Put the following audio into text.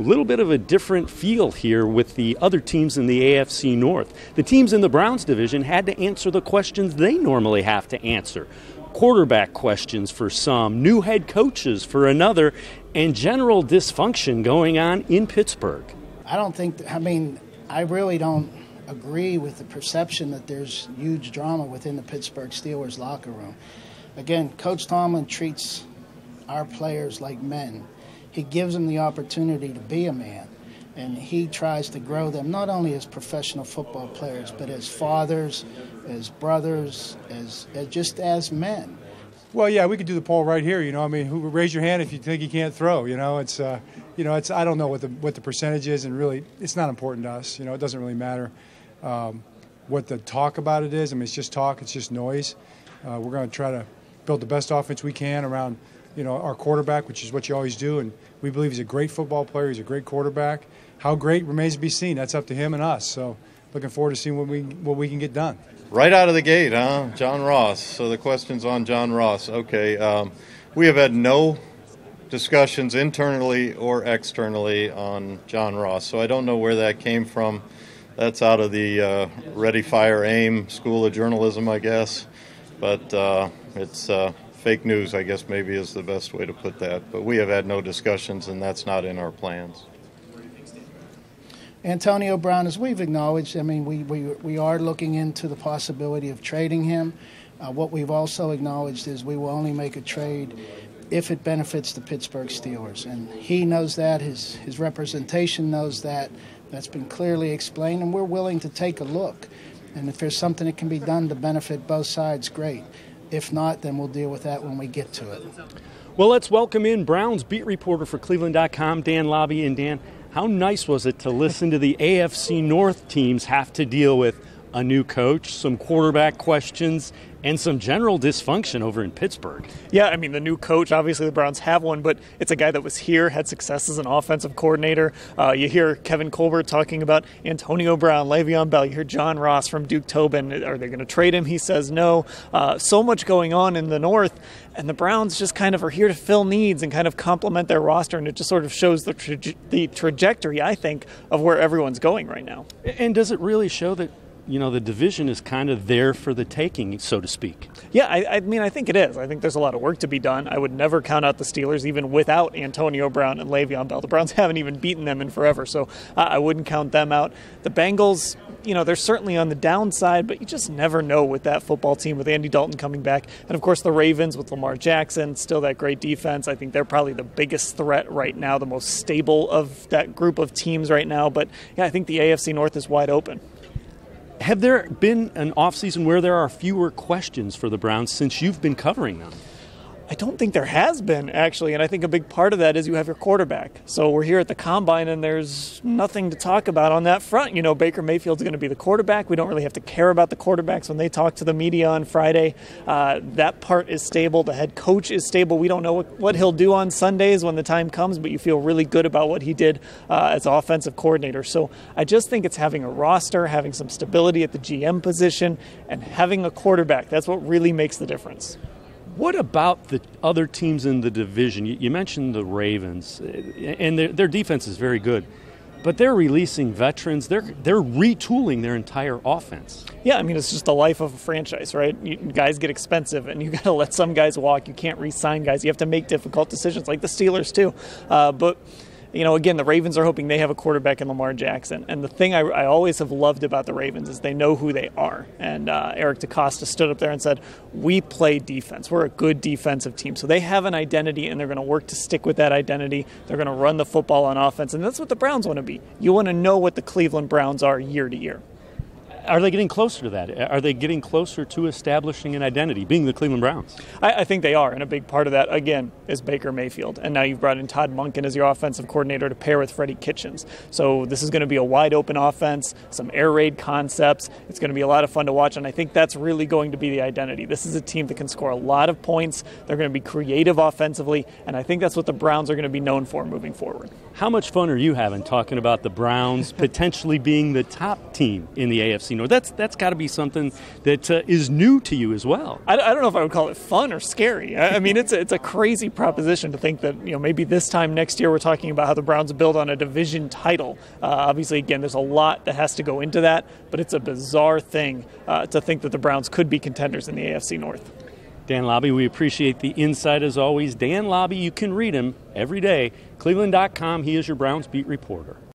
A little bit of a different feel here with the other teams in the AFC North. The teams in the Browns division had to answer the questions they normally have to answer. Quarterback questions for some, new head coaches for another, and general dysfunction going on in Pittsburgh. I really don't agree with the perception that there's huge drama within the Pittsburgh Steelers locker room. Again, Coach Tomlin treats our players like men. He gives them the opportunity to be a man, and he tries to grow them not only as professional football players, but as fathers, as brothers, as men. Well, yeah, we could do the poll right here. Raise your hand if you think you can't throw. I don't know what the percentage is, and really, it's not important to us. It doesn't really matter what the talk about it is. It's just talk. It's just noise. We're going to try to build the best offense we can around, our quarterback, which is what you always do. And we believe he's a great football player. He's a great quarterback. How great remains to be seen. That's up to him and us. So, looking forward to seeing what we can get done. Right out of the gate, huh? John Ross. So the question's on John Ross. Okay. We have had no discussions internally or externally on John Ross. So I don't know where that came from. That's out of the Ready, Fire, Aim School of Journalism, I guess. But it's fake news, I guess maybe is the best way to put that. But we have had no discussions, and that's not in our plans. Antonio Brown, as we've acknowledged, we are looking into the possibility of trading him. What we've also acknowledged is we will only make a trade if it benefits the Pittsburgh Steelers. And he knows that, his representation knows that. That's been clearly explained, and we're willing to take a look. And if there's something that can be done to benefit both sides, great. If not, then we'll deal with that when we get to it. Well, let's welcome in Browns beat reporter for cleveland.com, Dan Labbe. And Dan, how nice was it to listen to the AFC North teams have to deal with a new coach, some quarterback questions, and some general dysfunction over in Pittsburgh? Yeah, the new coach, obviously the Browns have one, but it's a guy that was here, had success as an offensive coordinator. You hear Kevin Colbert talking about Antonio Brown, Le'Veon Bell. You hear John Ross from Duke Tobin. Are they going to trade him? He says no. So much going on in the North, and the Browns just kind of are here to fill needs and kind of complement their roster, and it just sort of shows the trajectory, I think, of where everyone's going right now. And does it really show that the division is kind of there for the taking, so to speak? Yeah, I think it is. I think there's a lot of work to be done. I would never count out the Steelers, even without Antonio Brown and Le'Veon Bell. The Browns haven't even beaten them in forever, so I wouldn't count them out. The Bengals, they're certainly on the downside, but you just never know with that football team, with Andy Dalton coming back. And, of course, the Ravens with Lamar Jackson, still that great defense. I think they're probably the biggest threat right now, the most stable of that group of teams right now. But, yeah, I think the AFC North is wide open. Have there been an offseason where there are fewer questions for the Browns since you've been covering them? I don't think there has been, actually, and I think a big part of that is you have your quarterback. So we're here at the Combine, and there's nothing to talk about on that front. Baker Mayfield's going to be the quarterback. We don't really have to care about the quarterbacks when they talk to the media on Friday. That part is stable. The head coach is stable. We don't know what he'll do on Sundays when the time comes, but you feel really good about what he did as offensive coordinator. So I just think it's having a roster, having some stability at the GM position, and having a quarterback. That's what really makes the difference. What about the other teams in the division? You mentioned the Ravens, and their defense is very good, but they're releasing veterans. They're retooling their entire offense. Yeah, it's just the life of a franchise, right? Guys get expensive, and you got to let some guys walk. You can't re-sign guys. You have to make difficult decisions, like the Steelers too. But again, the Ravens are hoping they have a quarterback in Lamar Jackson. And the thing I always have loved about the Ravens is they know who they are. And Eric DeCosta stood up there and said, we play defense. We're a good defensive team. So they have an identity, and they're going to work to stick with that identity. They're going to run the football on offense. And that's what the Browns want to be. You want to know what the Cleveland Browns are year to year. Are they getting closer to that? Are they getting closer to establishing an identity, being the Cleveland Browns? I think they are, and a big part of that, again, is Baker Mayfield. And now you've brought in Todd Monken as your offensive coordinator to pair with Freddie Kitchens. So this is going to be a wide-open offense, some air raid concepts. It's going to be a lot of fun to watch, and I think that's really going to be the identity. This is a team that can score a lot of points. They're going to be creative offensively, and I think that's what the Browns are going to be known for moving forward. How much fun are you having talking about the Browns potentially being the top team in the AFC North? That's got to be something that is new to you as well. I don't know if I would call it fun or scary. I mean, it's a crazy proposition to think that maybe this time next year we're talking about how the Browns build on a division title. Obviously, again, there's a lot that has to go into that, but it's a bizarre thing to think that the Browns could be contenders in the AFC North. Dan Labbe, we appreciate the insight as always. Dan Labbe, you can read him every day. Cleveland.com, he is your Browns beat reporter.